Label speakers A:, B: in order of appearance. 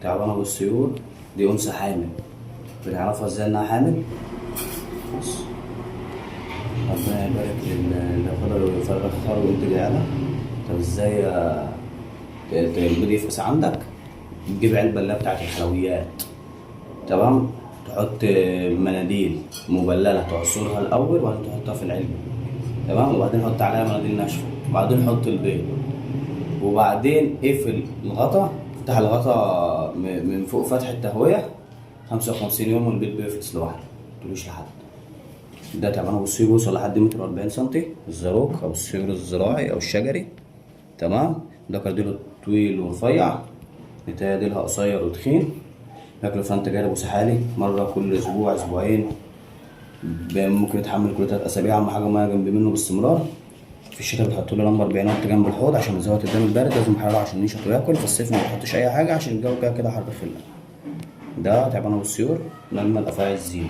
A: تعبانة بالسيول دي أنثى حامل. بنعرفها ازاي إنها حامل؟ بص، ربنا يبارك اللي خضر ويفرخ خير وينتج عيالها. طب ازاي البيض يفقس عندك؟ تجيب علبة اللي هي بتاعت الحلويات، تمام؟ تحط مناديل مبللة تعصرها الأول وبعدين تحطها في العلبة، تمام؟ وبعدين حط عليها مناديل ناشفة، وبعدين حط البيض، وبعدين اقفل الغطا، افتح الغطا من فوق فتح التهوية 55 يوم والبيض بيفقس لوحده، متقولوش لحد. ده تعبان ابو السيور بيوصل لحد متر واربعين سنتي، الزاروك او السيور الزراعي او الشجري، تمام؟ ده كرديله طويل ورفيع، نتاية ديلها قصير وتخين. باكله فان تجارب وسحالي مرة كل اسبوع اسبوعين، ممكن يتحمل كل 3 اسابيع، اهم حاجة مية جنب منه باستمرار. في الشتاء بتحط له لمبة 40 واط جنب الحوض عشان يزود الدم البارد، لازم حرارة عشان ينشط وياكل. في الصيف ما بتحطش اي حاجة عشان الجو كده كده حر في الليل. ده تعبان ابو السيور، نمى الافاعي الزينة.